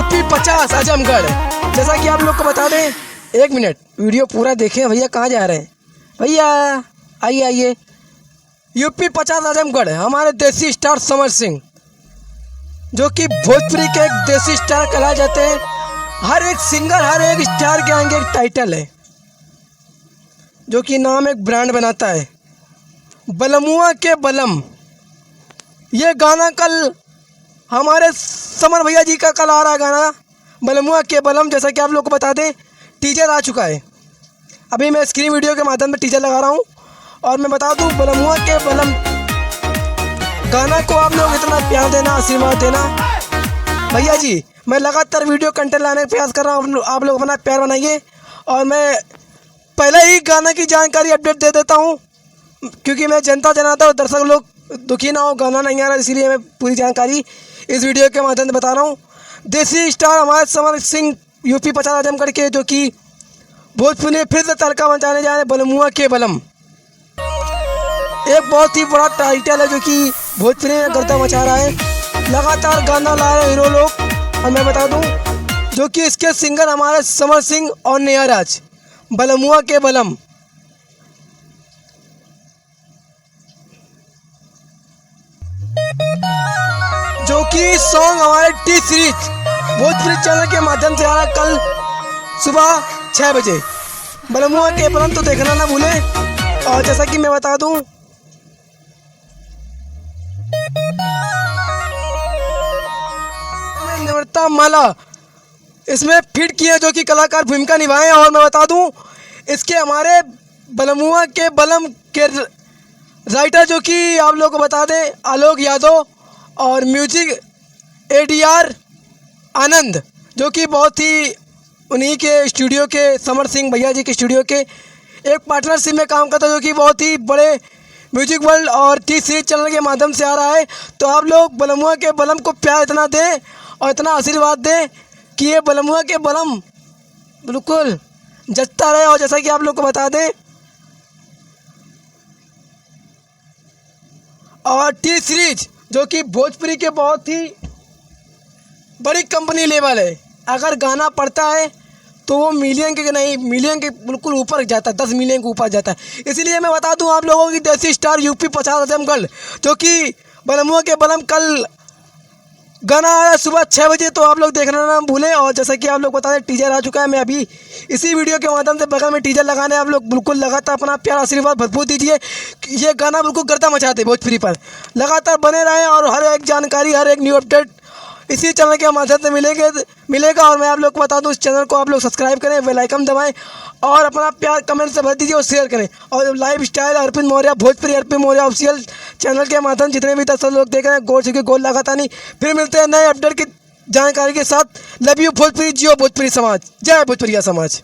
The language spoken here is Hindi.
यूपी 50 आजमगढ़। जैसा कि आप लोग को बता दें, 1 मिनट वीडियो पूरा देखें। भैया कहाँ जा रहे हैं? भैया आइए आइए। यूपी 50 आजमगढ़ हमारे देसी स्टार समर सिंह, जो कि भोजपुरी के एक देसी स्टार कहलाए जाते हैं। हर एक सिंगर, हर एक स्टार के आगे एक टाइटल है, जो कि नाम एक ब्रांड बनाता है। बलमुआ के बलम, ये गाना कल हमारे समर भैया जी का कल आ रहा है गाना बलमुआ के बलम। जैसा कि आप लोग को बता दें, टीजर आ चुका है। अभी मैं स्क्रीन वीडियो के माध्यम से टीजर लगा रहा हूँ। और मैं बता दूँ, बलमुआ के बलम गाना को आप लोग इतना प्यार देना, आशीर्वाद देना। भैया जी, मैं लगातार वीडियो कंटेंट लाने का प्रयास कर रहा हूँ, आप लोग अपना प्यार बनाइए। और मैं पहले ही गाना की जानकारी अपडेट दे देता हूँ, क्योंकि मैं जनता जनाता और दर्शक लोग दुखी ना हो, गाना नहीं आ रहा, इसीलिए मैं पूरी जानकारी इस वीडियो के माध्यम से बता रहा हूँ। देसी स्टार हमारे समर सिंह यूपी 50 आजमगढ़ के, जो कि भोजपुरी में फिर से तड़का मचाने जा रहे हैं। बलमुआ के बलम एक बहुत ही बड़ा टाइटल है, जो कि भोजपुरी में गर्दा मचा रहा है। लगातार गाना ला रहे हीरो लोग। और मैं बता दूं, जो कि इसके सिंगर हमारे समर सिंह और नेहा राज। बलमुआ के बलम जो कि सॉन्ग हमारे टी सीरीज भोजपुरी चैनल के माध्यम से आ रहा कल सुबह 6 बजे। बलमुआ के बलम तो देखना ना भूलें। और जैसा कि मैं बता दूं, निवृत्ता माला इसमें फिट किए, जो कि कलाकार भूमिका निभाए। और मैं बता दूं, इसके हमारे बलमुआ के बलम के राइटर, जो कि आप लोगों को बता दें, आलोक यादव। और म्यूजिक ADR आनंद, जो कि बहुत ही उन्हीं के स्टूडियो के, समर सिंह भैया जी के स्टूडियो के एक पार्टनरशिप में काम करता है, जो कि बहुत ही बड़े म्यूजिक वर्ल्ड और टी सीरीज चैनल के माध्यम से आ रहा है। तो आप लोग बलमुआ के बलम को प्यार इतना दें और इतना आशीर्वाद दें कि ये बलमुआ के बलम बिल्कुल जचता रहे। और जैसा कि आप लोग को बता दें, और टी सीरीज, जो कि भोजपुरी के बहुत ही बड़ी कंपनी लेवल है, अगर गाना पड़ता है तो वो मिलियन के नहीं, मिलियन के बिल्कुल ऊपर जाता है, 10 मिलियन के ऊपर जाता है। इसीलिए मैं बता दूं आप लोगों की, देसी स्टार यूपी 50 आजमगढ़, जो कि बलमुआ के बलम कल गाना आ रहा है सुबह 6 बजे, तो आप लोग देखना ना भूलें। और जैसा कि आप लोग बता दें, टीजर आ चुका है। मैं अभी इसी वीडियो के माध्यम से बगल में टीजर लगाने, आप लोग बिल्कुल लगातार अपना प्यार आशीर्वाद भरपूर दीजिए। ये गाना बिल्कुल गर्दा मचाते भोजपुरी पर। लगातार बने रहें और हर एक जानकारी, हर एक न्यू अपडेट इसी चैनल के माध्यम से मिलेगा। और मैं आप लोग को बता दूं, इस चैनल को आप लोग सब्सक्राइब करें, बेल आइकन दबाएं और अपना प्यार कमेंट से भर दीजिए और शेयर करें। और लाइव स्टाइल अर्पित मौर्य, भोजपुरी अर्पित मौर्य ऑफिशियल चैनल के माध्यम जितने भी दर्शक लोग देख रहे हैं, गोल से गोल लगाता नहीं। फिर मिलते हैं नए अपडेट की जानकारी के साथ। लव यू भोजपुरी, जियो भोजपुरी समाज, जय भोजपुरिया समाज।